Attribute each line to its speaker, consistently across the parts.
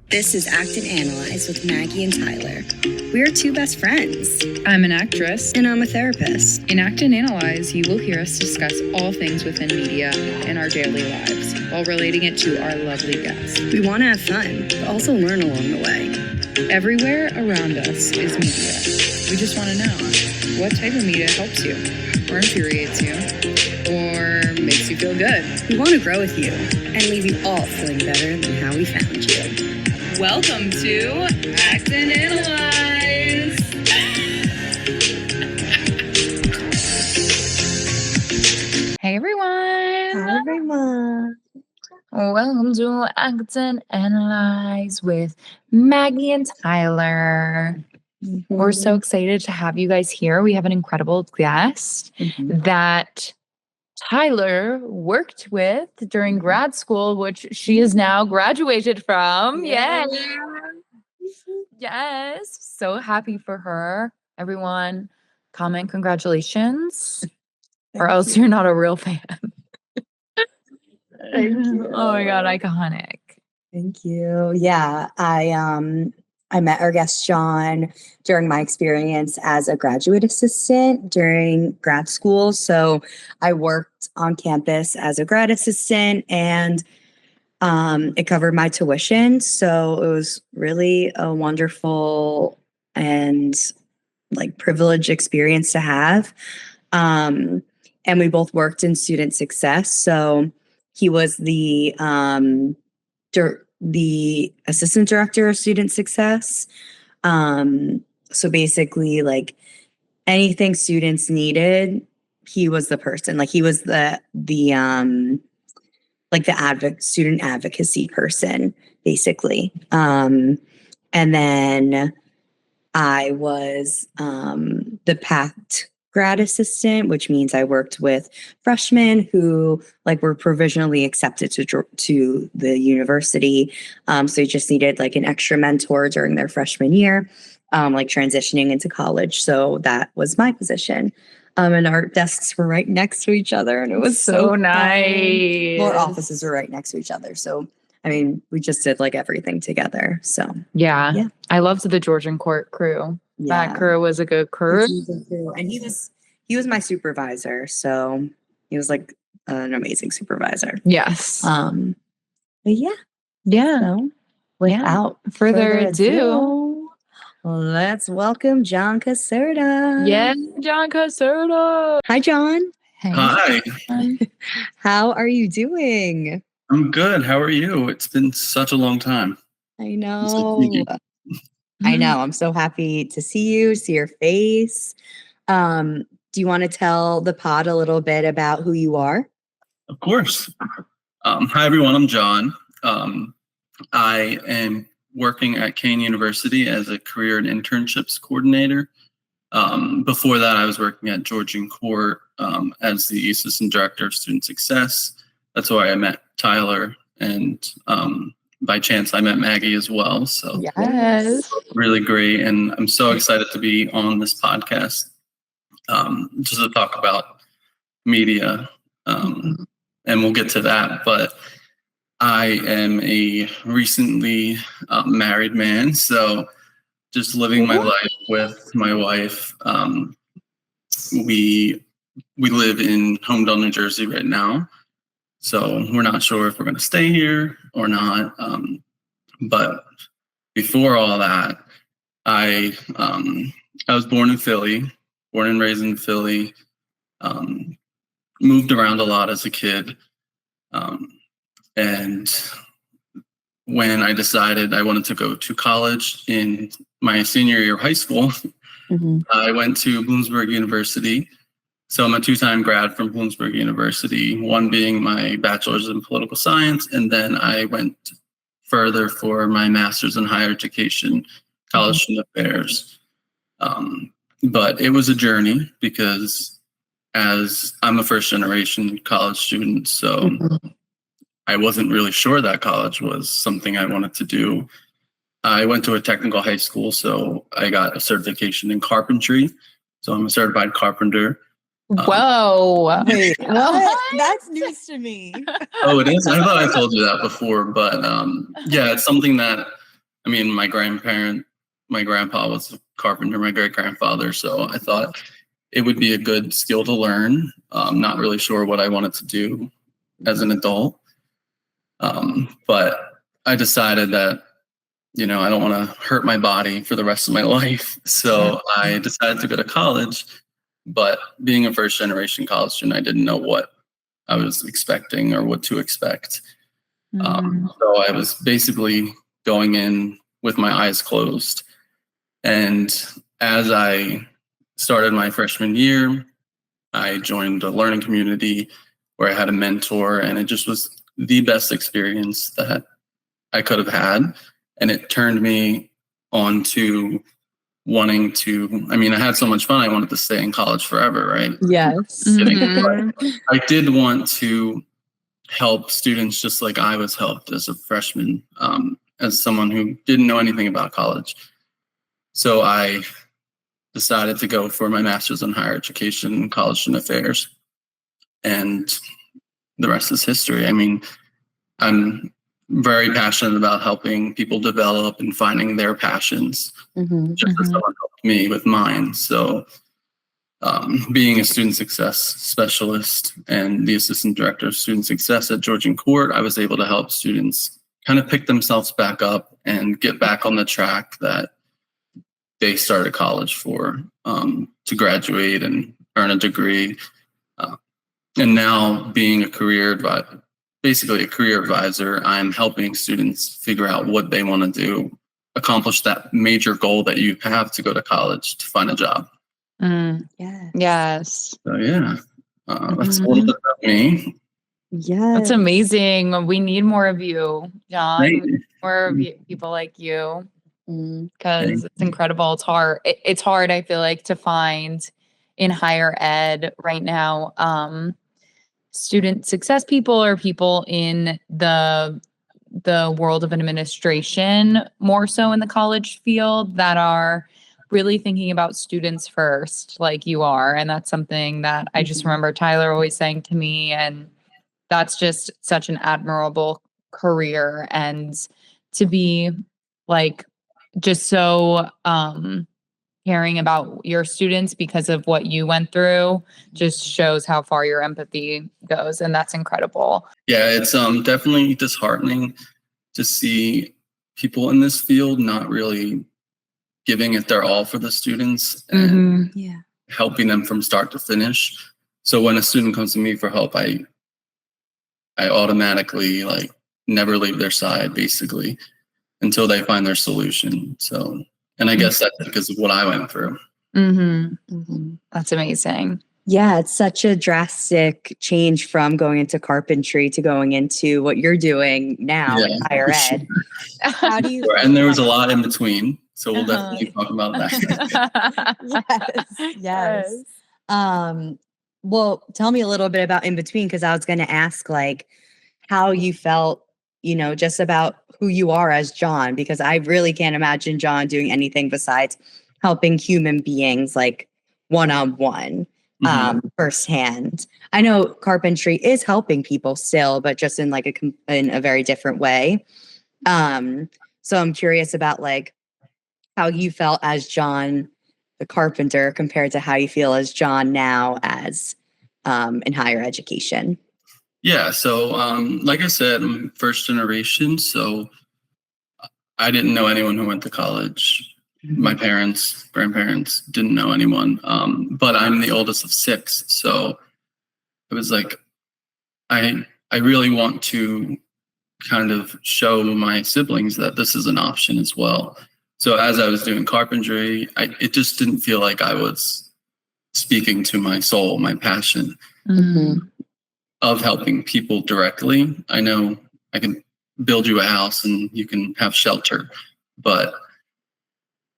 Speaker 1: This is Act and Analyze with Maggie and Tyler. We're two best friends.
Speaker 2: I'm an actress.
Speaker 1: And I'm a therapist.
Speaker 2: In Act and Analyze, you will hear us discuss all things within media in our daily lives while relating it to our lovely guests.
Speaker 1: We want to have fun, but also learn along the way.
Speaker 2: Everywhere around us is media. We just want to know what type of media helps you, or infuriates you, or makes you feel good.
Speaker 1: We want to grow with you and leave you all feeling better than how we found you.
Speaker 2: Welcome to Act and Analyze. Hey everyone.
Speaker 1: Hi everyone.
Speaker 2: Welcome to Act and Analyze with Maggie and Tyler. Mm-hmm. We're so excited to have you guys here. We have an incredible guest that Tyler worked with during grad school, which she is now graduated from. Yes. Yes. So happy for her. Everyone, comment congratulations, or else you're not a real fan.
Speaker 1: Thank you.
Speaker 2: Oh my God, iconic.
Speaker 3: Thank you. Yeah, I met our guest John during my experience as a graduate assistant during grad school. So I worked on campus as a grad assistant, and it covered my tuition. So it was really a wonderful and privileged experience to have. And we both worked in student success. So he was the assistant director of student success. So basically, anything students needed, he was the person. He was the student advocacy person, basically. And then I was the PACT grad assistant, which means I worked with freshmen who were provisionally accepted to the university. So you just needed an extra mentor during their freshman year, transitioning into college. So that was my position. And our desks were right next to each other, and it was so
Speaker 2: nice.
Speaker 3: Our offices were right next to each other. So we just did everything together. So
Speaker 2: yeah. I loved the Georgian Court crew. Yeah. That crew was a good crew.
Speaker 3: And he was my supervisor. So he was an amazing supervisor.
Speaker 2: Yes.
Speaker 3: But yeah.
Speaker 2: So without further ado,
Speaker 3: let's welcome John Caserta.
Speaker 2: Yes, John Caserta.
Speaker 3: Hi, John.
Speaker 4: Hey. Hi.
Speaker 3: How are you doing?
Speaker 4: I'm good. How are you? It's been such a long time.
Speaker 3: I know. I know. I'm so happy to see you, see your face. Do you want to tell the pod a little bit about who you are?
Speaker 4: Of course. Hi, everyone. I'm John. I am working at Kean University as a career and internships coordinator. Before that, I was working at Georgian Court as the assistant director of student success. That's where I met Tyler, and by chance, I met Maggie as well. So
Speaker 2: yes,
Speaker 4: really great. And I'm so excited to be on this podcast just to talk about media. And we'll get to that. But I am a recently married man. So just living my life with my wife. We live in Homedale, New Jersey right now. So we're not sure if we're going to stay here or not. But before all that, I was born in Philly, born and raised in Philly, moved around a lot as a kid. And when I decided I wanted to go to college in my senior year of high school, I went to Bloomsburg University. So I'm a two-time grad from Bloomsburg University, one being my bachelor's in political science, and then I went further for my master's in higher education, college student affairs. But it was a journey because as I'm a first-generation college student, so I wasn't really sure that college was something I wanted to do. I went to a technical high school, so I got a certification in carpentry. So I'm a certified carpenter.
Speaker 2: Whoa.
Speaker 3: Wait, what? That's news to me.
Speaker 4: Oh, it is? I thought I told you that before, but yeah, it's something that I mean, my grandpa was a carpenter, my great grandfather. So I thought it would be a good skill to learn. Not really sure what I wanted to do as an adult. But I decided that, I don't want to hurt my body for the rest of my life. So I decided to go to college. But being a first generation college student, I didn't know what I was expecting or what to expect. So I was basically going in with my eyes closed. And as I started my freshman year, I joined a learning community where I had a mentor, and it just was the best experience that I could have had. And it turned me on to wanting to, I had so much fun. I wanted to stay in college forever, right?
Speaker 3: Yes.
Speaker 4: I did want to help students just like I was helped as a freshman, as someone who didn't know anything about college. So I decided to go for my master's in higher education and college student affairs. And the rest is history. I'm very passionate about helping people develop and finding their passions, just as someone helped me with mine. So being a student success specialist and the assistant director of student success at Georgian Court, I was able to help students kind of pick themselves back up and get back on the track that they started college for, to graduate and earn a degree. And now being a career advisor, basically a career advisor, I'm helping students figure out what they want to do, accomplish that major goal that you have to go to college to find a job.
Speaker 2: Yes.
Speaker 4: So that's a little bit about me.
Speaker 3: Yeah.
Speaker 2: That's amazing. We need more of you, John.
Speaker 4: Great.
Speaker 2: More of people like you, because
Speaker 4: Thank
Speaker 2: it's incredible. It's hard. It's hard, I feel like, to find in higher ed right now. Student success people or people in the world of administration, more so in the college field, that are really thinking about students first, like you are. And that's something that I just remember Tyler always saying to me. And that's just such an admirable career. And to be like just so caring about your students because of what you went through just shows how far your empathy goes. And that's incredible.
Speaker 4: Yeah, it's definitely disheartening to see people in this field not really giving it their all for the students and helping them from start to finish. So when a student comes to me for help, I automatically never leave their side basically until they find their solution. So, and I guess that's because of what I went through.
Speaker 2: That's amazing.
Speaker 3: Yeah, it's such a drastic change from going into carpentry to going into what you're doing now in higher ed. How do you?
Speaker 4: And there was a lot in between, so we'll definitely talk about that.
Speaker 3: Yes. Well, tell me a little bit about in between, because I was going to ask how you felt, just about who you are as John, because I really can't imagine John doing anything besides helping human beings one-on-one. Firsthand. I know carpentry is helping people still, but just in in a very different way. So I'm curious about how you felt as John the carpenter compared to how you feel as John now as in higher education.
Speaker 4: Yeah, so like I said, I'm first generation, so I didn't know anyone who went to college. My parents, grandparents didn't know anyone, but I'm the oldest of 6. So it was I really want to kind of show my siblings that this is an option as well. So as I was doing carpentry, it just didn't feel like I was speaking to my soul, my passion of helping people directly. I know I can build you a house and you can have shelter, but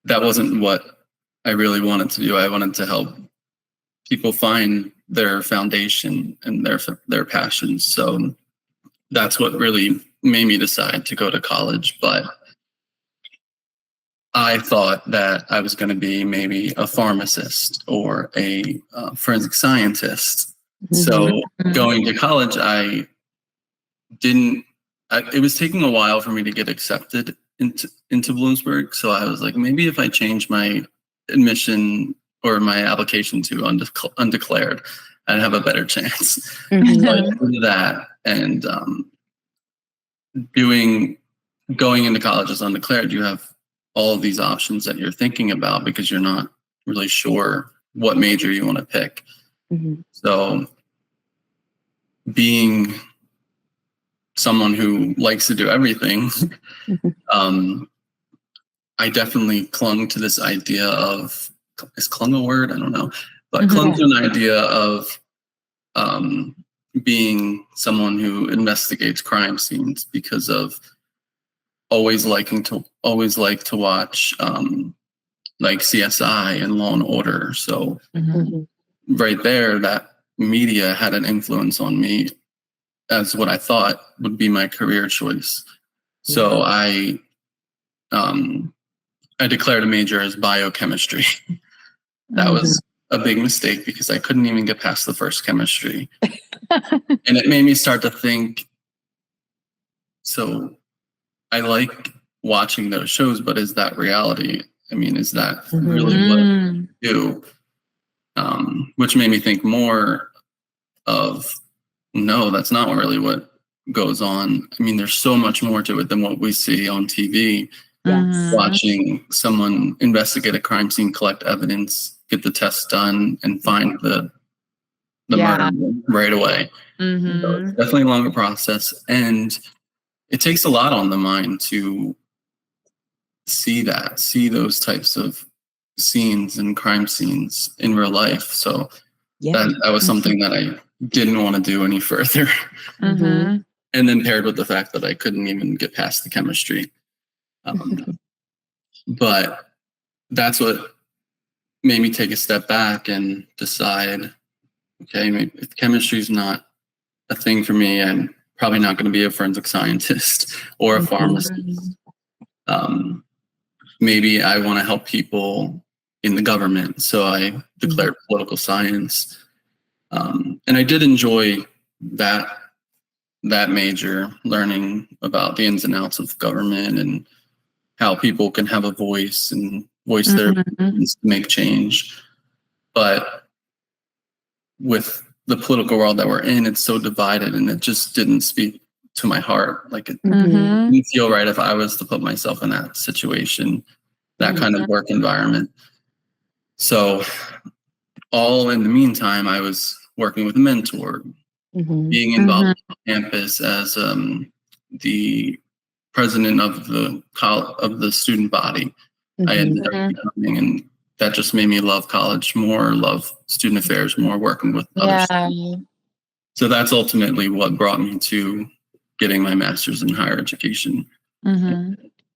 Speaker 4: that wasn't what I really wanted to do. I wanted to help people find their foundation and their passions. So that's what really made me decide to go to college. But I thought that I was going to be maybe a pharmacist or a forensic scientist. So going to college, it was taking a while for me to get accepted into Bloomsburg. So I was like, maybe if I change my admission or my application to undeclared, I'd have a better chance.
Speaker 3: Mhm.
Speaker 4: So I did that, and going into college as undeclared, you have all of these options that you're thinking about because you're not really sure what major you want to pick.
Speaker 3: Mhm.
Speaker 4: So being someone who likes to do everything, I definitely clung to this idea of, is clung a word? I don't know, but clung to an idea of being someone who investigates crime scenes because of always like to watch like CSI and Law and Order. So
Speaker 3: Mhm.
Speaker 4: right there, that media had an influence on me as what I thought would be my career choice. So I declared a major as biochemistry. That was a big mistake because I couldn't even get past the first chemistry. And it made me start to think, so I like watching those shows, but is that reality? I mean, is that really what I do? Which made me think more of, no, that's not really what goes on. I mean, there's so much more to it than what we see on TV.
Speaker 3: Yes.
Speaker 4: Watching someone investigate a crime scene, collect evidence, get the tests done, and find the murder right away. So it's definitely a longer process, and it takes a lot on the mind to see those types of scenes and crime scenes in real life. So that was something that I didn't want to do any further.
Speaker 3: Mhm.
Speaker 4: And then paired with the fact that I couldn't even get past the chemistry. But that's what made me take a step back and decide, okay, maybe if chemistry is not a thing for me, I'm probably not going to be a forensic scientist or a pharmacist. Maybe I want to help people in the government. So I declared political science. And I did enjoy that major, learning about the ins and outs of government and how people can have a voice and voice their opinions to make change. But with the political world that we're in, it's so divided, and it just didn't speak to my heart. Like it didn't feel right if I was to put myself in that situation, that kind of work environment. So all in the meantime, I was working with a mentor, being involved on campus as the president of the student body. I ended up becoming, and that just made me love college more, love student affairs more, working with other students. So that's ultimately what brought me to getting my master's in higher education,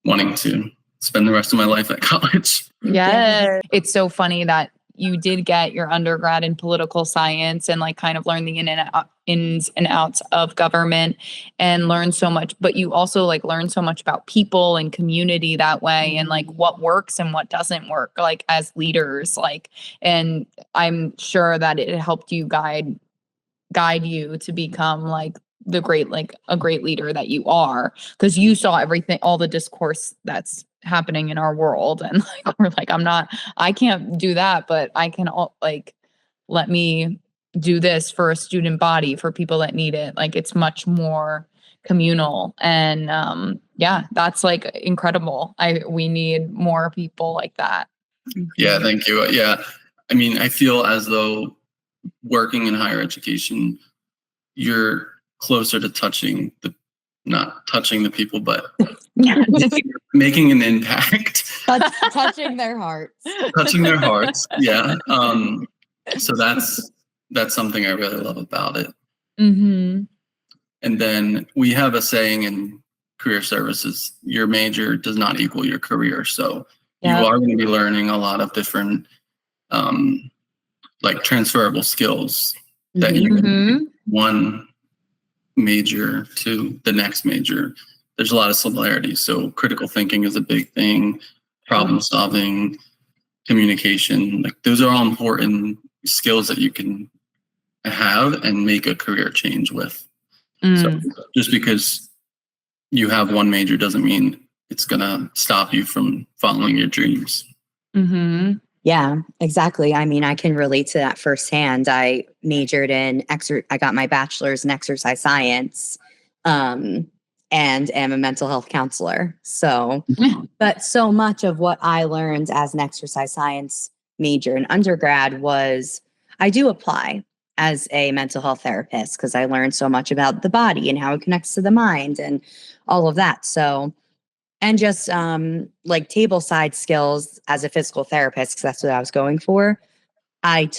Speaker 4: wanting to spend the rest of my life at college.
Speaker 2: Yeah. It's so funny that you did get your undergrad in political science and like kind of learn the ins and outs of government and learn so much, but you also like learn so much about people and community that way and like what works and what doesn't work, like as leaders, like, and I'm sure that it helped you guide you to become like a great leader that you are, because you saw everything, all the discourse that's happening in our world, and like we're like, I can't do that, but I can like, let me do this for a student body, for people that need it. Like it's much more communal, and that's like incredible. We need more people like that.
Speaker 4: Yeah, thank you. Yeah, I mean, I feel as though working in higher education, you're closer to not touching the people, but making an impact.
Speaker 3: Touching their hearts.
Speaker 4: Touching their hearts, yeah. So that's something I really love about it. And then we have a saying in career services, your major does not equal your career. So you are going to be learning a lot of different like transferable skills that you can one major to the next major. There's a lot of similarities. So critical thinking is a big thing, problem solving, communication, like those are all important skills that you can have and make a career change with. So just because you have one major doesn't mean it's going to stop you from following your dreams.
Speaker 2: Mm-hmm.
Speaker 3: Yeah, exactly. I mean, I can relate to that firsthand. I majored in I got my bachelor's in exercise science, and am a mental health counselor. So, but so much of what I learned as an exercise science major in undergrad I do apply as a mental health therapist because I learned so much about the body and how it connects to the mind and all of that. So, and just like table side skills as a physical therapist, because that's what I was going for. I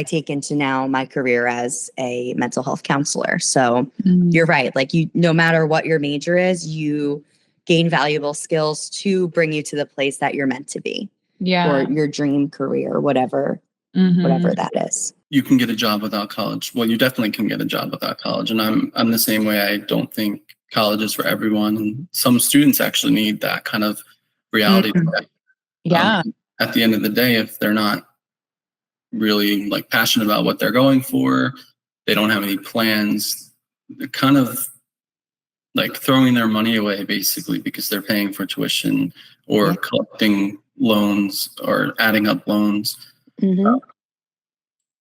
Speaker 3: take into now my career as a mental health counselor. So you're right. Like no matter what your major is, you gain valuable skills to bring you to the place that you're meant to be.
Speaker 2: Yeah.
Speaker 3: Or your dream career, whatever that is.
Speaker 4: You can get a job without college. Well, you definitely can get a job without college. And I'm the same way. I don't think college is for everyone. And some students actually need that kind of reality check.
Speaker 2: Yeah.
Speaker 4: At the end of the day, if they're not really like passionate about what they're going for, they don't have any plans, they're kind of like throwing their money away basically because they're paying for tuition or collecting loans or adding up loans.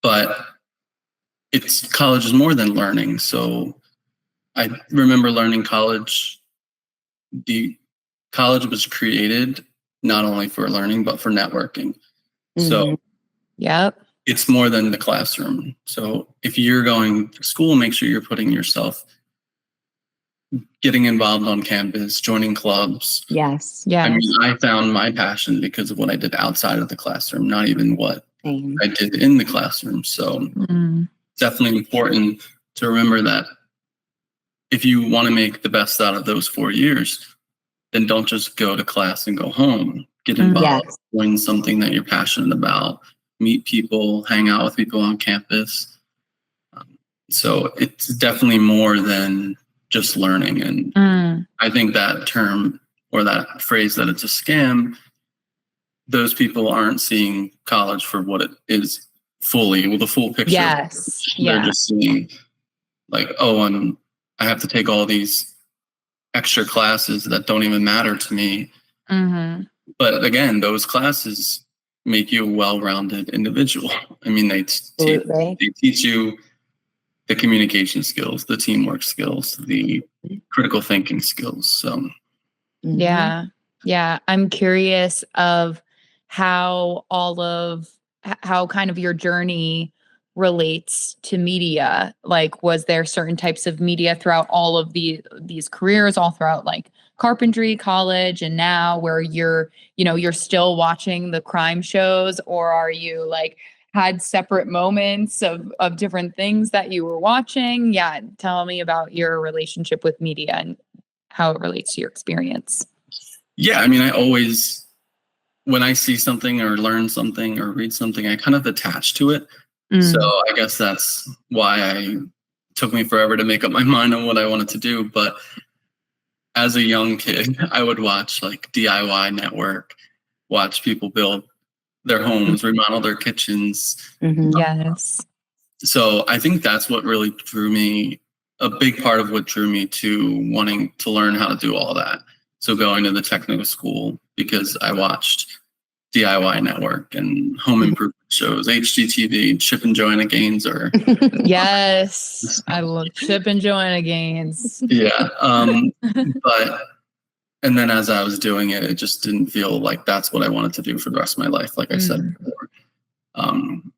Speaker 4: But college is more than learning. So I remember learning college was created not only for learning, but for networking. So it's more than the classroom. So if you're going to school, make sure you're putting yourself, getting involved on campus, joining clubs.
Speaker 3: Yes.
Speaker 2: Yeah.
Speaker 4: I mean, I found my passion because of what I did outside of the classroom, not even what I did in the classroom. So definitely important to remember that if you want to make the best out of those 4 years, then don't just go to class and go home. Get involved, join something that you're passionate about, meet people, hang out with people on campus. So it's definitely more than just learning. And I think that term or that phrase that it's a scam, those people aren't seeing college for what it is fully, with the full picture.
Speaker 2: Yes.
Speaker 4: They're just seeing like, oh, I have to take all these extra classes that don't even matter to me. But again, those classes make you a well-rounded individual. I mean, they teach you the communication skills, the teamwork skills, the critical thinking skills. So,
Speaker 2: yeah. I'm curious of how how kind of your journey relates to media. Like, was there certain types of media throughout all of these careers, all throughout like carpentry, college, and now where you're still watching the crime shows, or are you like had separate moments of different things that you were watching? Yeah. Tell me about your relationship with media and how it relates to your experience.
Speaker 4: Yeah. I mean, when I see something or learn something or read something, I kind of attach to it. So I guess that's why it took me forever to make up my mind on what I wanted to do. But as a young kid, I would watch like DIY Network, watch people build their homes, remodel their kitchens.
Speaker 2: Yes.
Speaker 4: So I think that's what really drew me, a big part of what drew me to wanting to learn how to do all that. So going to the technical school, because I watched DIY Network and home improvement shows, HGTV, Chip and Joanna Gaines, or
Speaker 2: yes, I love Chip and Joanna Gaines.
Speaker 4: Yeah. And then as I was doing it, it just didn't feel like that's what I wanted to do for the rest of my life, like I said before. And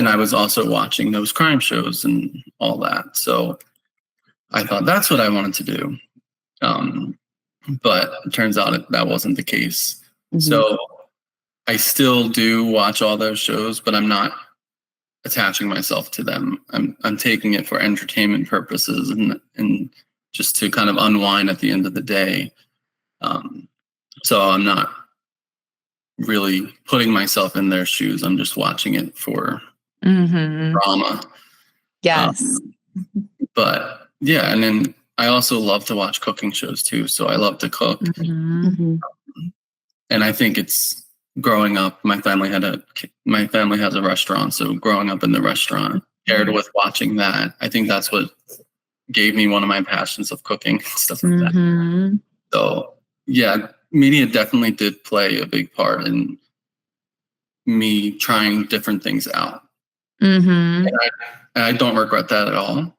Speaker 4: I was also watching those crime shows and all that. So I thought that's what I wanted to do. But it turns out that wasn't the case. So I still do watch all those shows, but I'm not attaching myself to them. I'm taking it for entertainment purposes and just to kind of unwind at the end of the day. So I'm not really putting myself in their shoes. I'm just watching it for drama.
Speaker 2: Yes.
Speaker 4: But yeah, and then I also love to watch cooking shows too. So I love to cook. And I think it's growing up, my family has a restaurant. So growing up in the restaurant paired with watching that, I think that's what gave me one of my passions of cooking and stuff like that. So yeah, media definitely did play a big part in me trying different things out.
Speaker 2: Mm-hmm.
Speaker 4: And I don't regret that at all.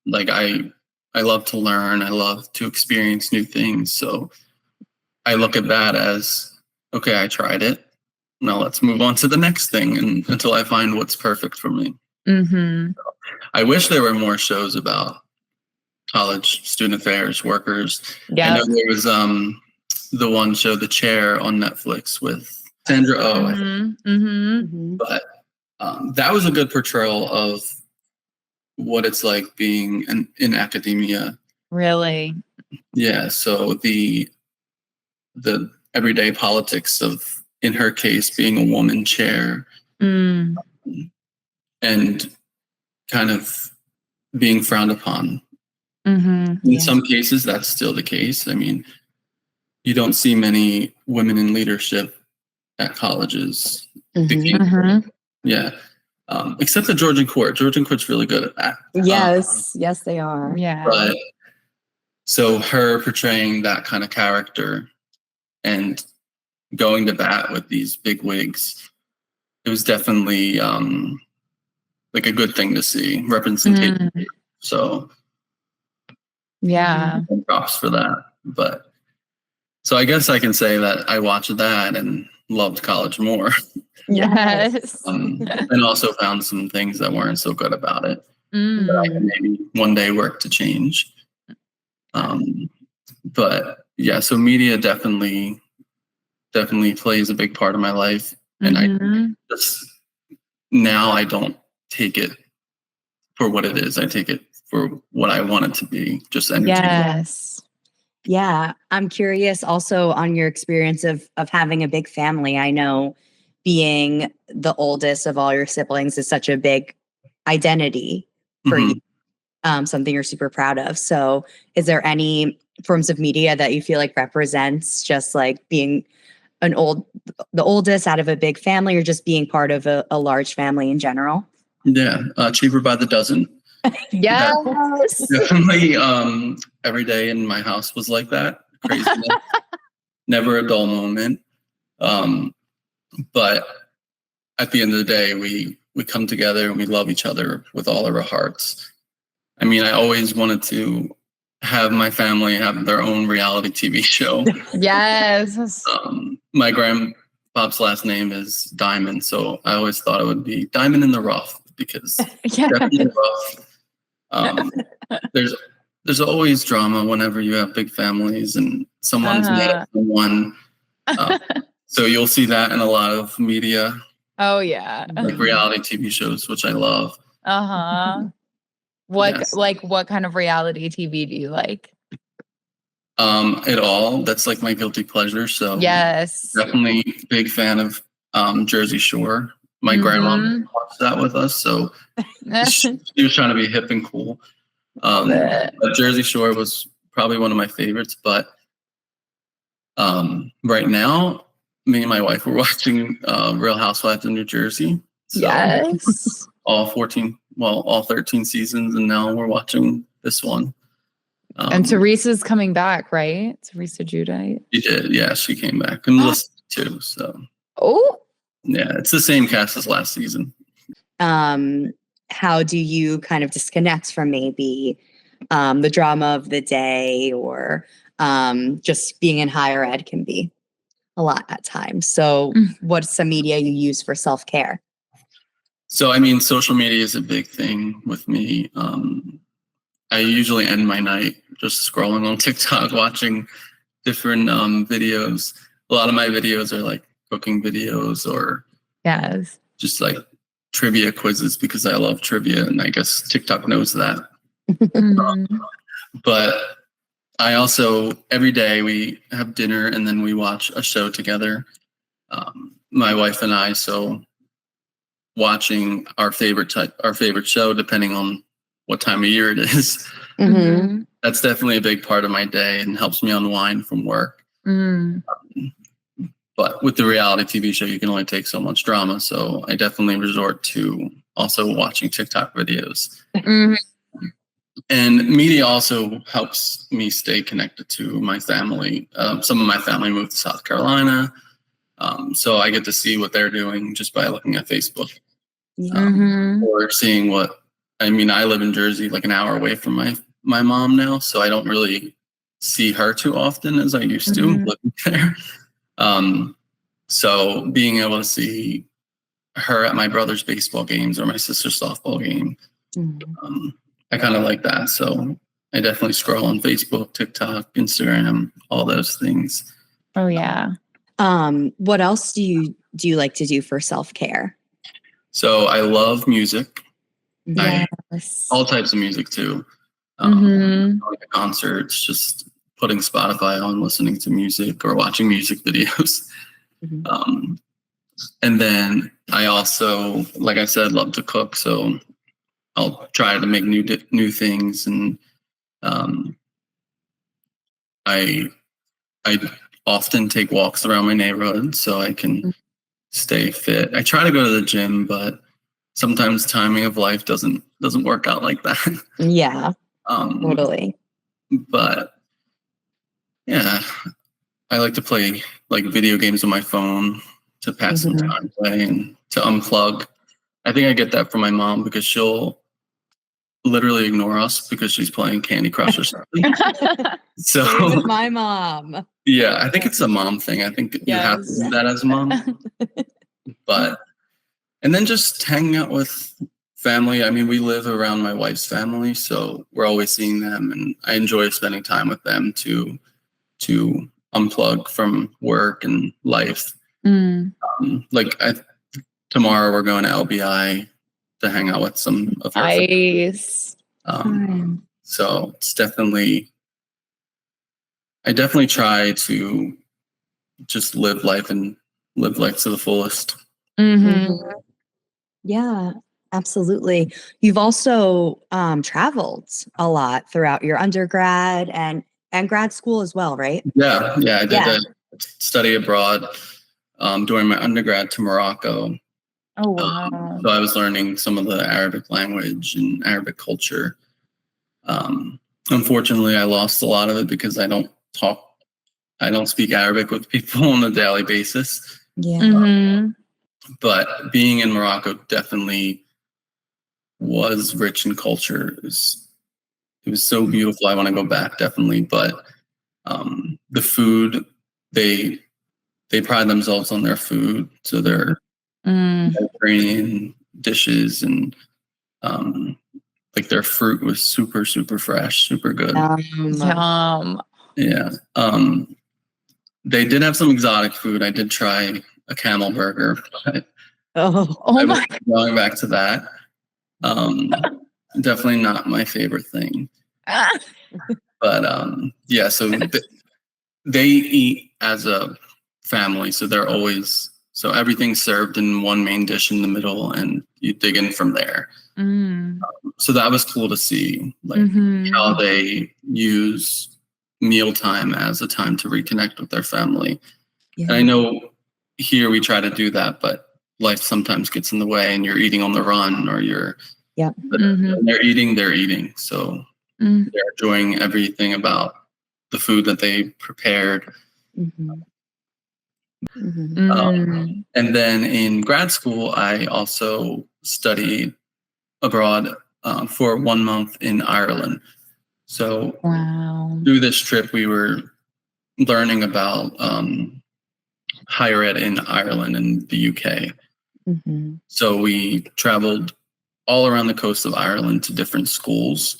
Speaker 4: Like I love to learn. I love to experience new things. So I look at that as, okay, I tried it. Now let's move on to the next thing until I find what's perfect for me.
Speaker 2: Mm-hmm.
Speaker 4: I wish there were more shows about college student affairs, workers.
Speaker 2: Yeah.
Speaker 4: I know there was the one show, The Chair, on Netflix with Sandra Oh. I think.
Speaker 2: Mm-hmm. Mm-hmm.
Speaker 4: But that was a good portrayal of what it's like being in academia.
Speaker 2: Really?
Speaker 4: Yeah. So the everyday politics of, in her case, being a woman chair
Speaker 2: Mm.
Speaker 4: and kind of being frowned upon.
Speaker 2: Mm-hmm.
Speaker 4: In some cases, that's still the case. I mean, you don't see many women in leadership at colleges.
Speaker 2: Mm-hmm.
Speaker 4: Yeah. Except at Georgian Court. Georgian Court's really good at that.
Speaker 3: Yes, yes, they are.
Speaker 2: Yeah.
Speaker 4: But so her portraying that kind of character and going to bat with these big wigs, it was definitely like a good thing to see, representation. So
Speaker 2: yeah.
Speaker 4: props for that. But so I guess I can say that I watched that and loved college more.
Speaker 2: Yes.
Speaker 4: And also found some things that weren't so good about it
Speaker 2: Mm.
Speaker 4: that I can maybe one day work to change. But yeah, so media definitely plays a big part of my life. And
Speaker 2: Mm-hmm.
Speaker 4: I just, now I don't take it for what it is. I take it for what I want it to be, just entertainment.
Speaker 2: Yes.
Speaker 3: Yeah, I'm curious also on your experience of having a big family. I know being the oldest of all your siblings is such a big identity for you, something you're super proud of. So is there any forms of media that you feel like represents just like being the oldest out of a big family, or just being part of a large family in general?
Speaker 4: Yeah, Cheaper by the Dozen.
Speaker 2: Yes.
Speaker 4: Definitely every day in my house was like that. Craziness. Never a dull moment. But at the end of the day, we come together and we love each other with all of our hearts. I mean, I always wanted to have my family have their own reality TV show.
Speaker 2: Yes.
Speaker 4: My grandpa's last name is Diamond, so I always thought it would be Diamond in the Rough, because definitely rough. There's always drama whenever you have big families and someone's mad at someone. So you'll see that in a lot of media.
Speaker 2: Oh yeah.
Speaker 4: Like reality TV shows, which I love.
Speaker 2: What kind of reality TV do you like?
Speaker 4: It all. That's like my guilty pleasure. So
Speaker 2: yes,
Speaker 4: definitely big fan of Jersey Shore. My grandma watched that with us, so she was trying to be hip and cool. But Jersey Shore was probably one of my favorites. But right now, me and my wife were watching Real Housewives of New Jersey. So
Speaker 2: yes.
Speaker 4: all 13 seasons, and now we're watching this one.
Speaker 2: And Teresa's coming back, right? Teresa Giudice.
Speaker 4: She did, yeah. She came back and listened too. So, yeah, it's the same cast as last season.
Speaker 3: How do you kind of disconnect from maybe the drama of the day, or just being in higher ed can be a lot at times? So, what's some media you use for self-care?
Speaker 4: So, I mean, social media is a big thing with me. I usually end my night just scrolling on TikTok, watching different videos. A lot of my videos are like cooking videos or just like trivia quizzes, because I love trivia, and I guess TikTok knows that. But I also, every day we have dinner and then we watch a show together, my wife and I. So watching our favorite show, depending on what time of year it is. That's definitely a big part of my day and helps me unwind from work. But with the reality TV show, you can only take so much drama. So I definitely resort to also watching TikTok videos. And media also helps me stay connected to my family. Some of my family moved to South Carolina. So I get to see what they're doing just by looking at Facebook. Or seeing I live in Jersey, like an hour away from my mom now, so I don't really see her too often as I used to living there. So being able to see her at my brother's baseball games or my sister's softball game, I kind of like that. So I definitely scroll on Facebook, TikTok, Instagram, all those things.
Speaker 2: Oh yeah.
Speaker 3: What else do you like to do for self-care?
Speaker 4: So I love music.
Speaker 2: Yes.
Speaker 4: All types of music too. Going to concerts, just putting Spotify on, listening to music or watching music videos. And then I also, like I said, love to cook. So I'll try to make new things. And I often take walks around my neighborhood so I can stay fit. I try to go to the gym, but sometimes timing of life doesn't work out like that.
Speaker 3: Yeah, totally.
Speaker 4: But yeah, I like to play like video games on my phone to pass some time away and to unplug. I think I get that from my mom because she'll literally ignore us because she's playing Candy Crush or something. So
Speaker 3: Same with my mom.
Speaker 4: Yeah, I think it's a mom thing. I think you have to do that as a mom. And then just hanging out with family. I mean, we live around my wife's family, so we're always seeing them, and I enjoy spending time with them to unplug from work and life. Tomorrow we're going to LBI to hang out with some of her
Speaker 2: Nice.
Speaker 4: So it's definitely, I definitely try to just live life to the fullest.
Speaker 3: Yeah, absolutely. You've also traveled a lot throughout your undergrad and grad school as well, right?
Speaker 4: Yeah, I did a study abroad during my undergrad to Morocco.
Speaker 2: Oh wow!
Speaker 4: So I was learning some of the Arabic language and Arabic culture. Unfortunately, I lost a lot of it because I don't speak Arabic with people on a daily basis.
Speaker 3: Yeah.
Speaker 4: But being in Morocco definitely was rich in culture. It was so beautiful. I want to go back definitely. But the food, they pride themselves on their food. So their Mediterranean dishes and like their fruit was super, super fresh, super good.
Speaker 2: Yum.
Speaker 4: Yeah. They did have some exotic food. I did try a camel burger.
Speaker 2: Oh my!
Speaker 4: Going back to that, definitely not my favorite thing. But yeah, so they eat as a family, so they're always everything's served in one main dish in the middle, and you dig in from there. So that was cool to see, like how they use mealtime as a time to reconnect with their family. And I know here we try to do that, but life sometimes gets in the way, and you're eating on the run, or when they're eating. So they're enjoying everything about the food that they prepared. And then in grad school, I also studied abroad for 1 month in Ireland. So through this trip, we were learning about higher ed in Ireland and the UK. So we traveled all around the coast of Ireland to different schools.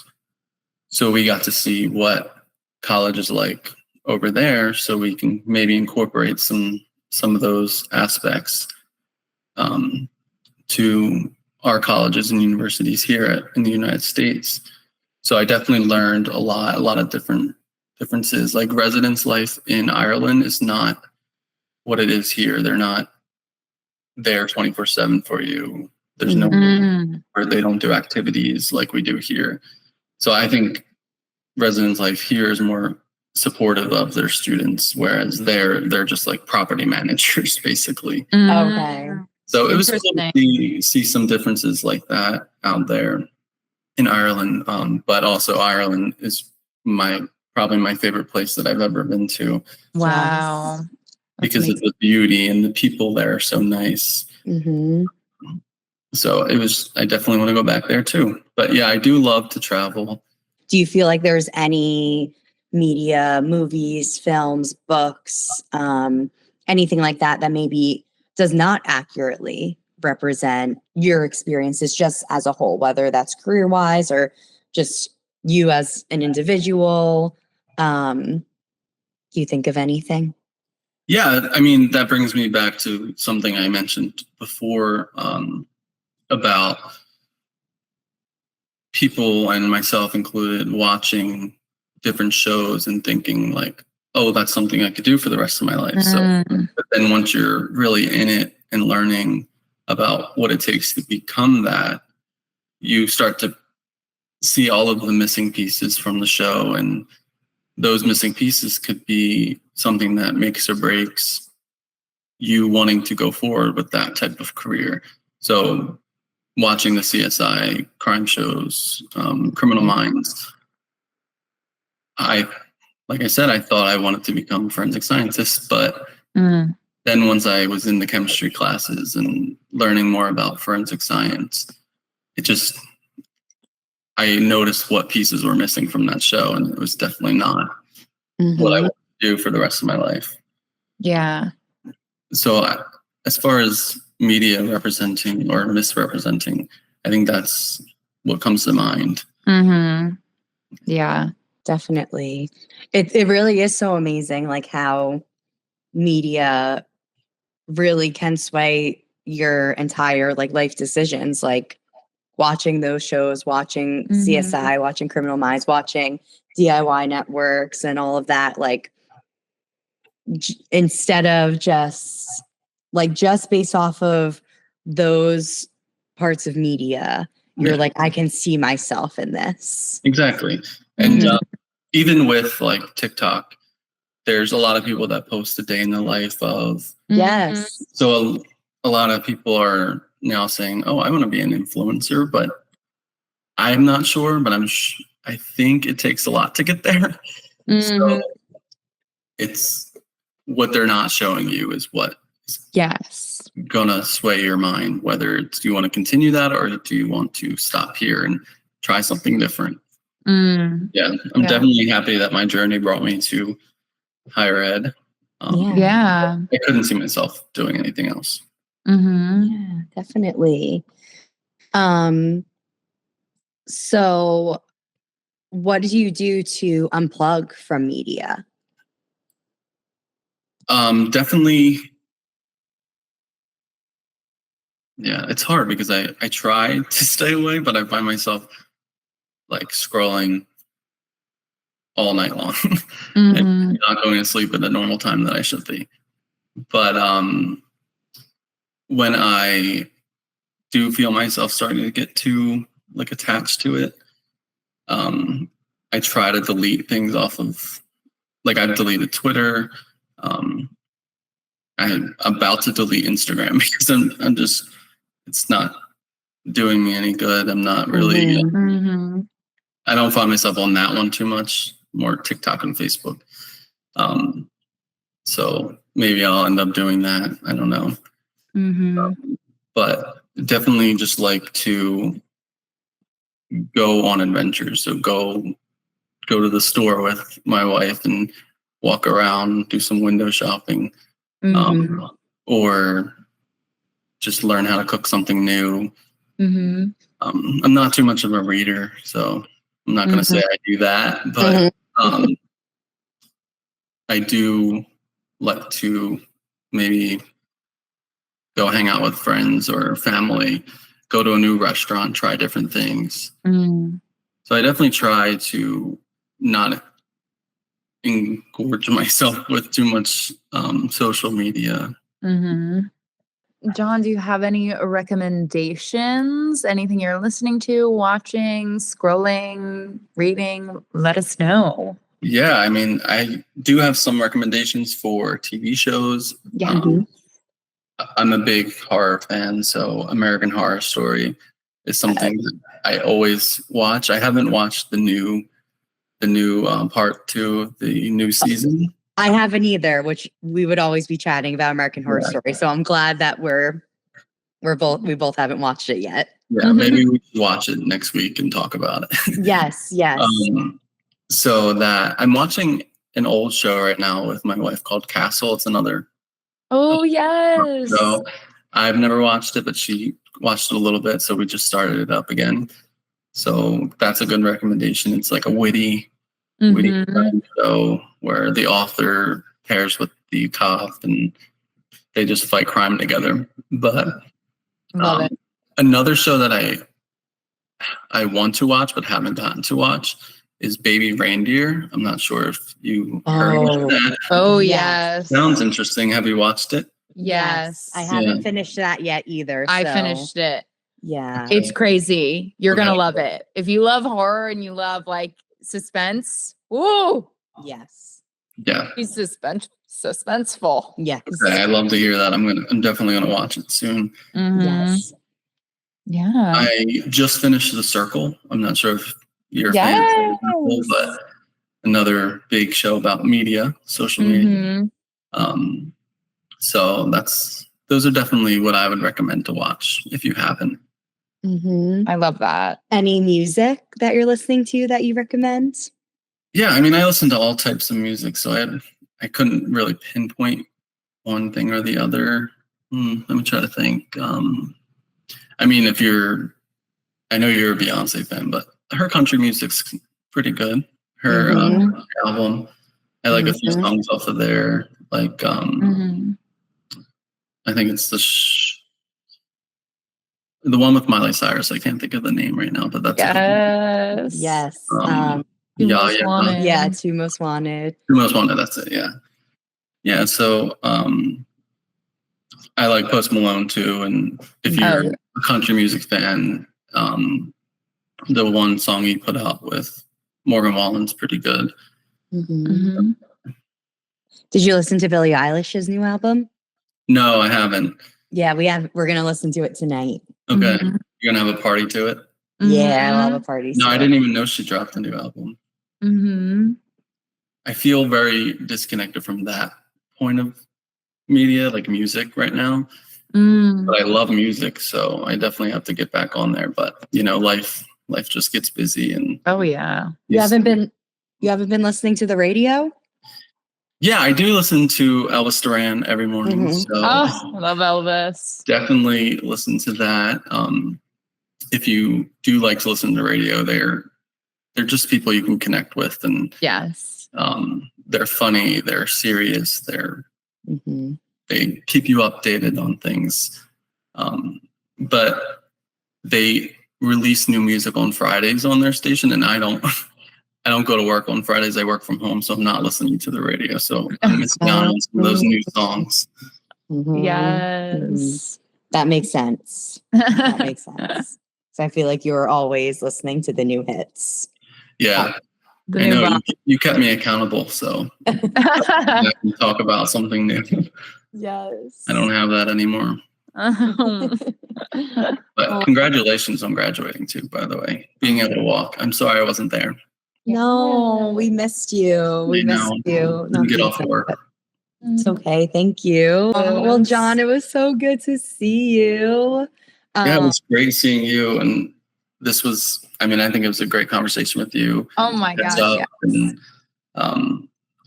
Speaker 4: So we got to see what college is like over there, so we can maybe incorporate some of those aspects to our colleges and universities here in the United States. So I definitely learned a lot of differences. Like residence life in Ireland is not what it is here. They're not there 24/7 for you. There's no, or they don't do activities like we do here. So I think residence life here is more supportive of their students, whereas they're just like property managers basically.
Speaker 3: Okay.
Speaker 4: So it was cool to see some differences like that out there. in Ireland, but also Ireland is probably my favorite place that I've ever been to.
Speaker 2: Wow.
Speaker 4: Because of the beauty, and the people there are so nice.
Speaker 3: Mm-hmm.
Speaker 4: So I definitely want to go back there too. But yeah, I do love to travel.
Speaker 3: Do you feel like there's any media, movies, films, books, anything like that that maybe does not accurately represent your experiences just as a whole, whether that's career-wise or just you as an individual? Do you think of anything?
Speaker 4: Yeah, I mean, that brings me back to something I mentioned before, about people, and myself included, watching different shows and thinking like, oh, that's something I could do for the rest of my life. So, but then once you're really in it and learning about what it takes to become that, you start to see all of the missing pieces from the show, and those missing pieces could be something that makes or breaks you wanting to go forward with that type of career. So watching the CSI crime shows, Criminal Minds, like I said, I thought I wanted to become a forensic scientist, but then once I was in the chemistry classes and learning more about forensic science, I noticed what pieces were missing from that show, and it was definitely not what I want to do for the rest of my life.
Speaker 2: Yeah.
Speaker 4: So as far as media representing or misrepresenting, I think that's what comes to mind.
Speaker 2: Yeah,
Speaker 3: definitely. It really is so amazing, like how media really can sway your entire like life decisions, like watching those shows, watching CSI, watching Criminal Minds, watching DIY networks and all of that, like instead of just based off of those parts of media, you're like, I can see myself in this.
Speaker 4: Exactly. And even with like TikTok, there's a lot of people that post a day in the life of.
Speaker 3: Yes.
Speaker 4: So a lot of people are now saying, oh, I want to be an influencer, but I'm not sure, but I think it takes a lot to get there. So it's what they're not showing you is what is gonna sway your mind, whether it's, do you want to continue that, or do you want to stop here and try something different? I'm definitely happy that my journey brought me to higher ed. I couldn't see myself doing anything else.
Speaker 3: Yeah, definitely. So what do you do to unplug from media?
Speaker 4: Definitely. Yeah, it's hard because I try to stay away, but I find myself like scrolling all night long and not going to sleep at the normal time that I should be. But when I do feel myself starting to get too like attached to it, I try to delete things off of, like I've deleted Twitter. I'm about to delete Instagram because I'm just, it's not doing me any good. I'm not really, I don't find myself on that one too much, more TikTok and Facebook. So maybe I'll end up doing that. I don't know. But definitely just like to go on adventures. So go to the store with my wife and walk around, do some window shopping, or just learn how to cook something new. I'm not too much of a reader, so I'm not going to say I do that, but I do like to maybe go hang out with friends or family, go to a new restaurant, try different things. So I definitely try to not engorge myself with too much social media.
Speaker 2: John, do you have any recommendations? Anything you're listening to, watching, scrolling, reading? Let us know.
Speaker 4: Yeah, I mean, I do have some recommendations for TV shows. I'm a big horror fan, so American Horror Story is something that I always watch. I haven't watched the new part 2 of the new season.
Speaker 3: I haven't either, which we would always be chatting about American Horror Story. So I'm glad that we both haven't watched it yet.
Speaker 4: Yeah, maybe we should watch it next week and talk about it.
Speaker 3: Yes.
Speaker 4: So that I'm watching an old show right now with my wife called Castle. It's another
Speaker 2: Oh, yes.
Speaker 4: show. I've never watched it, but she watched it a little bit, so we just started it up again. So that's a good recommendation. It's like a witty crime show where the author pairs with the cop and they just fight crime together. But
Speaker 2: Love it.
Speaker 4: another show that I want to watch but haven't gotten to watch is Baby Reindeer. I'm not sure if you heard of that.
Speaker 2: Oh,
Speaker 3: Yes.
Speaker 2: yes.
Speaker 4: Sounds interesting. Have you watched it?
Speaker 2: Yes.
Speaker 3: I haven't finished that yet either.
Speaker 2: I
Speaker 3: so,
Speaker 2: finished it.
Speaker 3: Yeah.
Speaker 2: It's crazy. You're going to
Speaker 4: Okay.
Speaker 2: love it. If you love horror and you love like suspense, woo,
Speaker 3: Yes.
Speaker 4: Yeah.
Speaker 2: he's suspenseful.
Speaker 3: Yes.
Speaker 4: Okay, I love to hear that. I'm definitely gonna watch it soon.
Speaker 3: Yes.
Speaker 2: Yeah.
Speaker 4: I just finished The Circle. I'm not sure if you're a fan of The Circle, but another big show about media, social media.
Speaker 2: Mhm.
Speaker 4: So those are definitely what I would recommend to watch if you haven't.
Speaker 2: I love that.
Speaker 3: Any music that you're listening to that you recommend?
Speaker 4: Yeah, I mean, I listen to all types of music, so I couldn't really pinpoint one thing or the other. Let me try to think. I mean, I know you're a Beyonce fan, but her country music's pretty good. Her album, I like a few songs off of there. Like, I think it's the one with Miley Cyrus. I can't think of the name right now, but that's
Speaker 3: Yes.
Speaker 2: Two Most Wanted.
Speaker 3: Yeah, Two Most Wanted.
Speaker 4: Two Most Wanted. That's it. Yeah, yeah. So I like Post Malone too, and if you're a country music fan, the one song he put out with Morgan Wallen's pretty good.
Speaker 3: Did you listen to Billie Eilish's new album?
Speaker 4: No, I haven't.
Speaker 3: Yeah, we're gonna listen to it tonight.
Speaker 4: Okay, you're gonna have a party to it.
Speaker 3: Yeah, I'll have a party.
Speaker 4: No, I didn't even know she dropped a new album. I feel very disconnected from that point of media, like music right now. But I love music, so I definitely have to get back on there. But life just gets busy, and
Speaker 3: You haven't been listening to the radio?
Speaker 4: Yeah, I do listen to Elvis Duran every morning. So
Speaker 2: I love Elvis.
Speaker 4: definitely listen to that. If you do like to listen to radio, they're just people you can connect with, and they're funny, they're serious, they keep you updated on things. But they release new music on Fridays on their station, and I don't go to work on Fridays. I work from home, so I'm not listening to the radio. So I'm missing out on some of those new songs.
Speaker 2: Yes.
Speaker 3: That makes sense. That makes sense. So I feel like you were always listening to the new hits.
Speaker 4: Yeah. I know you kept me accountable, so I can talk about something new.
Speaker 3: Yes.
Speaker 4: I don't have that anymore. But congratulations on graduating too, by the way. Being able to walk. I'm sorry I wasn't there.
Speaker 3: No, we missed you. We missed you.
Speaker 4: Didn't get off work.
Speaker 3: It's okay. Thank you. Well, John, it was so good to see you.
Speaker 4: Yeah, it was great seeing you. And this was, I think it was a great conversation with you.
Speaker 2: Oh my gosh.
Speaker 4: And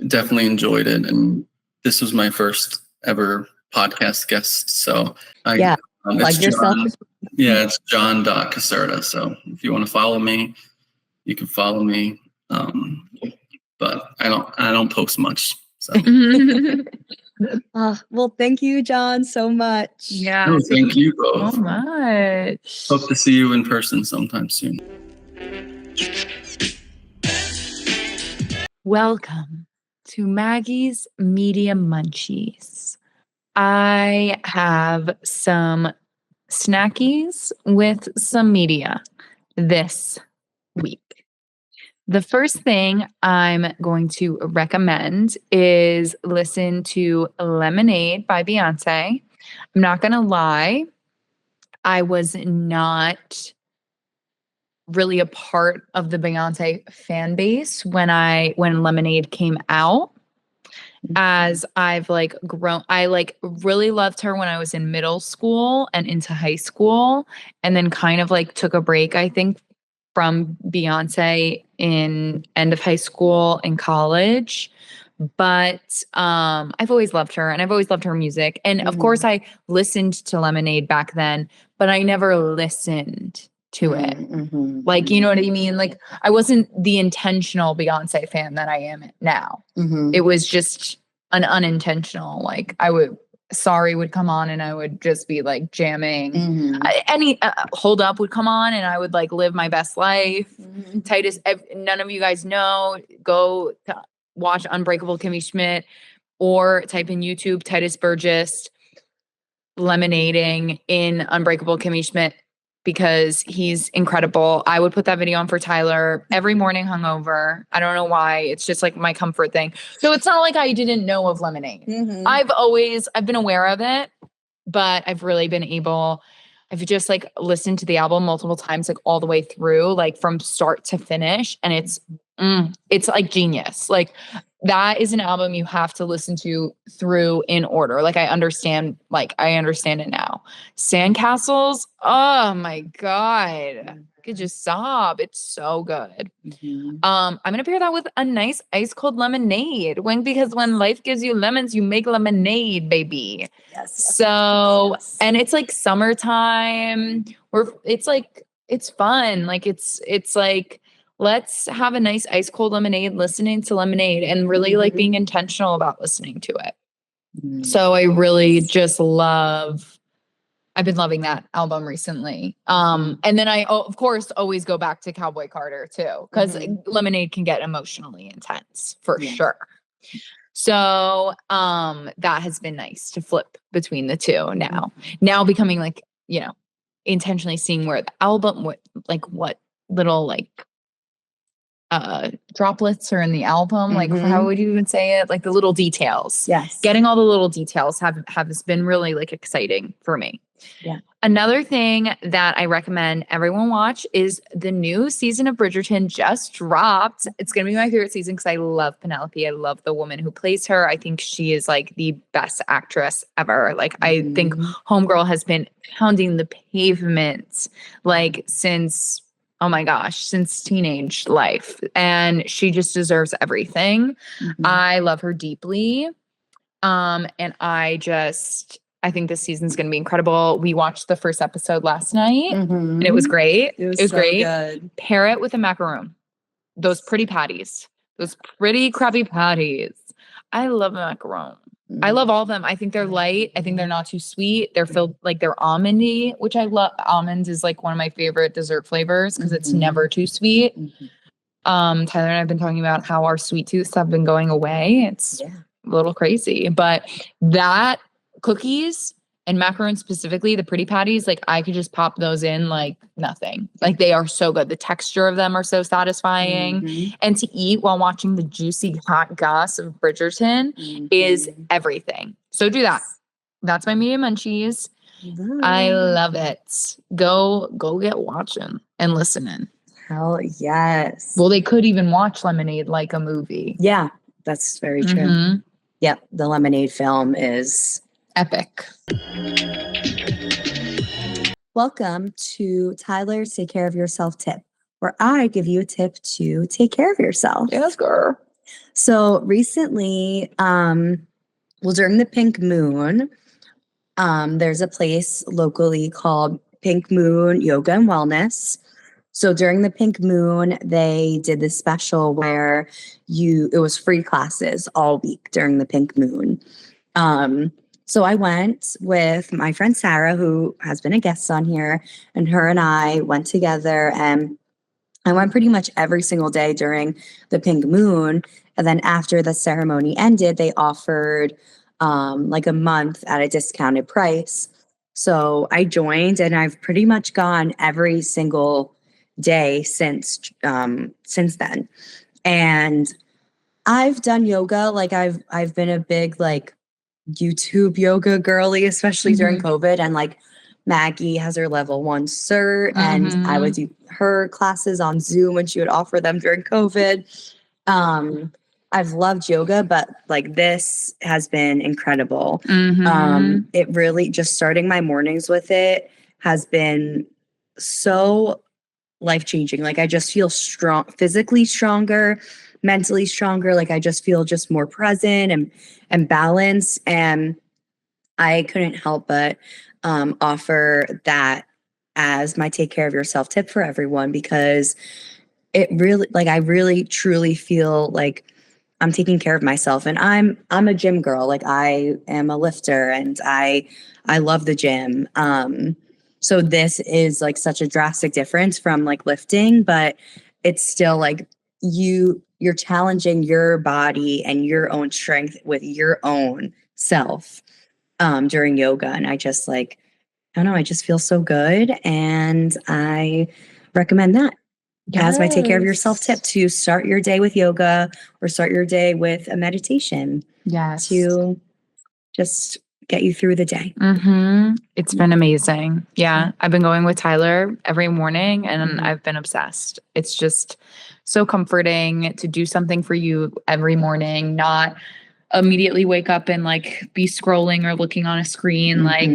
Speaker 4: definitely enjoyed it. And this was my first ever podcast guest. So
Speaker 3: like yourself.
Speaker 4: It's John Caserta. So if you want to follow me, you can follow me. But I don't post much. So
Speaker 3: well, thank you, John, so much.
Speaker 2: Yeah.
Speaker 4: No, thank you both.
Speaker 2: So much.
Speaker 4: Hope to see you in person sometime soon.
Speaker 2: Welcome to Maggie's Media Munchies. I have some snackies with some media this week. The first thing I'm going to recommend is listen to Lemonade by Beyonce. I'm not going to lie. I was not really a part of the Beyonce fan base when Lemonade came out. As I've like grown, I like really loved her when I was in middle school and into high school, and then kind of like took a break, I think, from Beyonce in end of high school and college. But I've always loved her and I've always loved her music. And of course I listened to Lemonade back then, but I never listened to it. Like, you know what I mean? Like I wasn't the intentional Beyonce fan that I am now. It was just an unintentional, like Sorry would come on and I would just be like jamming. Hold Up would come on and I would like live my best life. Titus, none of you guys know, go to watch Unbreakable Kimmy Schmidt or type in YouTube Titus Burgess lemonading in Unbreakable Kimmy Schmidt because he's incredible. I would put that video on for Tyler every morning hungover. I don't know why. It's just like my comfort thing. So it's not like I didn't know of Lemonade. I've been aware of it, but I've just like listened to the album multiple times, like all the way through, like from start to finish. And it's like genius. Like that is an album you have to listen to through in order. Like I understand it now. Sandcastles. Oh my God. I could just sob. It's so good. I'm going to pair that with a nice ice cold lemonade because when life gives you lemons, you make lemonade, baby. Yes. And it's like summertime it's fun. Like it's like, let's have a nice ice cold lemonade, listening to Lemonade and really like being intentional about listening to it. So I really just I've been loving that album recently. And then I, of course, always go back to Cowboy Carter too, because Lemonade can get emotionally intense for sure. So that has been nice to flip between the two now becoming like, intentionally seeing where the album, what little like droplets are in the album, like how would you even say it, like the little details. Getting all the little details have been really like exciting for me. Another thing that I recommend everyone watch is the new season of Bridgerton just dropped. It's gonna be my favorite season because I love Penelope. I love the woman who plays her. I think she is like the best actress ever. Like I think Homegirl has been pounding the pavement like since teenage life. And she just deserves everything. I love her deeply. And I think this season's going to be incredible. We watched the first episode last night and it was great. It was so great. Good. Pair it with a macaroon. Those pretty patties. Those pretty crappy patties. I love a macaroon. I love all of them. I think they're light. I think they're not too sweet. They're filled like they're almondy, which I love. Almonds is like one of my favorite dessert flavors because it's never too sweet. Tyler and I have been talking about how our sweet tooths have been going away. It's a little crazy, but that cookies and macarons specifically, the pretty patties, like I could just pop those in like nothing. Like they are so good. The texture of them are so satisfying. And to eat while watching the juicy hot goss of Bridgerton is everything. So do that. That's my medium munchies. I love it. Go get watching and listening.
Speaker 3: Hell yes.
Speaker 2: Well, they could even watch Lemonade like a movie.
Speaker 3: Yeah, that's very true. Yep, the Lemonade film is
Speaker 2: epic.
Speaker 3: Welcome to Tyler's Take Care of Yourself tip, where I give you a tip to take care of yourself.
Speaker 2: Yes, girl.
Speaker 3: So recently, during the Pink Moon, there's a place locally called Pink Moon Yoga and Wellness. So during the Pink Moon, they did this special where it was free classes all week during the Pink Moon. So I went with my friend Sarah, who has been a guest on here, and her and I went together, and I went pretty much every single day during the Pink Moon. And then after the ceremony ended, they offered like a month at a discounted price. So I joined, and I've pretty much gone every single day since then. And I've done yoga. Like I've been a big like YouTube yoga girly, especially during COVID. And like Maggie has her level 1 cert, and I would do her classes on Zoom when she would offer them during COVID. I've loved yoga, but like this has been incredible. It really, just starting my mornings with it has been so life-changing. Like I just feel strong, physically stronger, mentally stronger. Like I just feel just more present and balanced. And I couldn't help but offer that as my take care of yourself tip for everyone, because it really, like, I really truly feel like I'm taking care of myself. And I'm a gym girl. Like I am a lifter and I love the gym. So this is like such a drastic difference from like lifting, but it's still like you're challenging your body and your own strength with your own self during yoga. And I just like, I don't know, I just feel so good. And I recommend that as my take care of yourself tip, to start your day with yoga or start your day with a meditation.
Speaker 2: Yes.
Speaker 3: To just get you through the day.
Speaker 2: It's been amazing. Yeah. I've been going with Tyler every morning and I've been obsessed. It's just so comforting to do something for you every morning, not immediately wake up and like be scrolling or looking on a screen. Like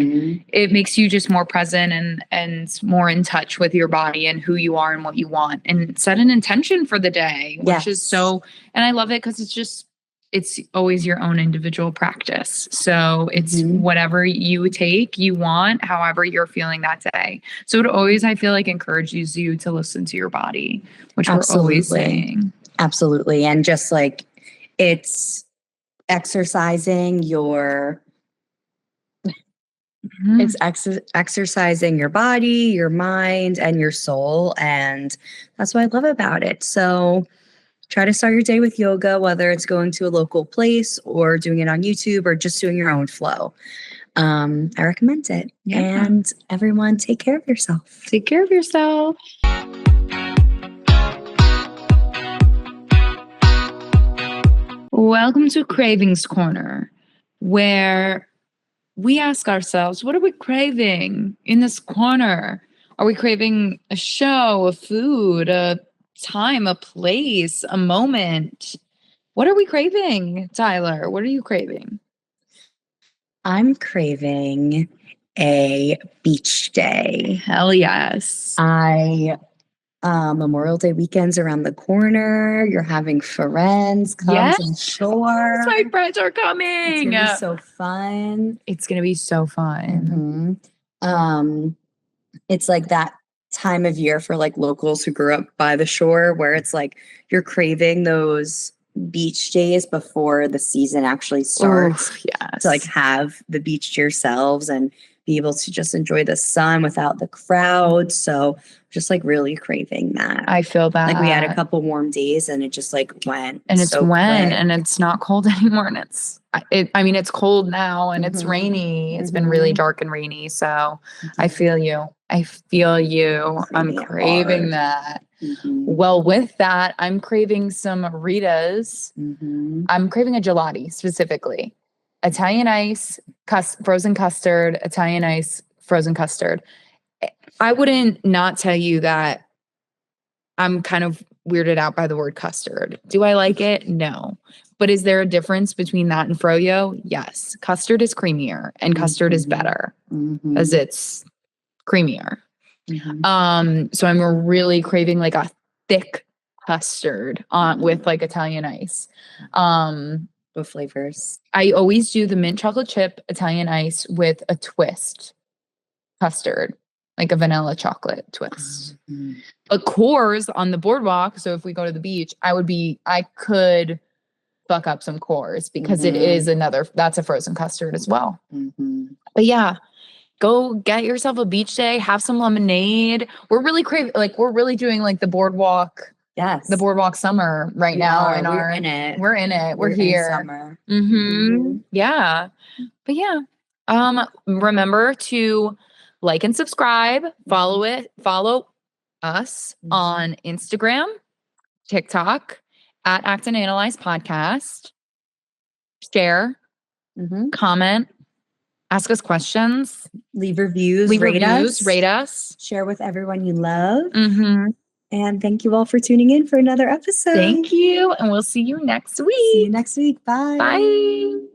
Speaker 2: it makes you just more present and more in touch with your body and who you are and what you want, and set an intention for the day, which is so, and I love it because it's always your own individual practice. So it's whatever you take, you want, however you're feeling that day. So it always, I feel like, encourages you to listen to your body, which we're always saying.
Speaker 3: Absolutely. And just like it's exercising your exercising your body, your mind, and your soul. And that's what I love about it. So try to start your day with yoga, whether it's going to a local place or doing it on YouTube or just doing your own flow. I recommend it. Yeah. And everyone, take care of yourself.
Speaker 2: Take care of yourself. Welcome to Cravings Corner, where we ask ourselves, what are we craving in this corner? Are we craving a show, a food, a time, a place, a moment? What are we craving, Tyler? What are you craving?
Speaker 3: I'm craving a beach day.
Speaker 2: Hell yes.
Speaker 3: Memorial Day weekend's around the corner. You're having friends come to the shore.
Speaker 2: My friends are coming.
Speaker 3: It's gonna be so fun.
Speaker 2: It's gonna be so fun.
Speaker 3: It's like that time of year for like locals who grew up by the shore, where it's like you're craving those beach days before the season actually starts.
Speaker 2: Yes.
Speaker 3: To like have the beach to yourselves and be able to just enjoy the sun without the crowd. So just like really craving that.
Speaker 2: I feel that.
Speaker 3: Like we had a couple warm days and it just like went.
Speaker 2: And it's
Speaker 3: so
Speaker 2: when,
Speaker 3: quick.
Speaker 2: and it's not cold anymore. And it's cold now and it's rainy. It's been really dark and rainy. So I feel you. I'm craving that. Well, with that, I'm craving some Ritas. I'm craving a gelati specifically. Italian ice, frozen custard, Italian ice, frozen custard. I wouldn't not tell you that I'm kind of weirded out by the word custard. Do I like it? No. But is there a difference between that and froyo? Yes. Custard is creamier and custard is better as it's creamier. So I'm really craving like a thick custard with like Italian ice.
Speaker 3: What flavors?
Speaker 2: I always do the mint chocolate chip Italian ice with a twist custard, like a vanilla chocolate twist. But Coors on the boardwalk, so if we go to the beach, I could fuck up some Coors because it is that's a frozen custard as well. But yeah, go get yourself a beach day, have some lemonade. We're really we're really doing like the boardwalk.
Speaker 3: Yes.
Speaker 2: The boardwalk summer right now.
Speaker 3: We're in it.
Speaker 2: We're here.
Speaker 3: Summer.
Speaker 2: Yeah. But yeah. Remember to like and subscribe, follow us on Instagram, TikTok at Act and Analyze Podcast. Share, comment, Ask us questions.
Speaker 3: Leave reviews,
Speaker 2: Leave
Speaker 3: rate
Speaker 2: reviews.
Speaker 3: us,
Speaker 2: Rate us.
Speaker 3: share with everyone you love.
Speaker 2: Mm-hmm.
Speaker 3: And thank you all for tuning in for another episode.
Speaker 2: Thank you. And we'll see you next
Speaker 3: See
Speaker 2: week.
Speaker 3: you next week. Bye.
Speaker 2: Bye.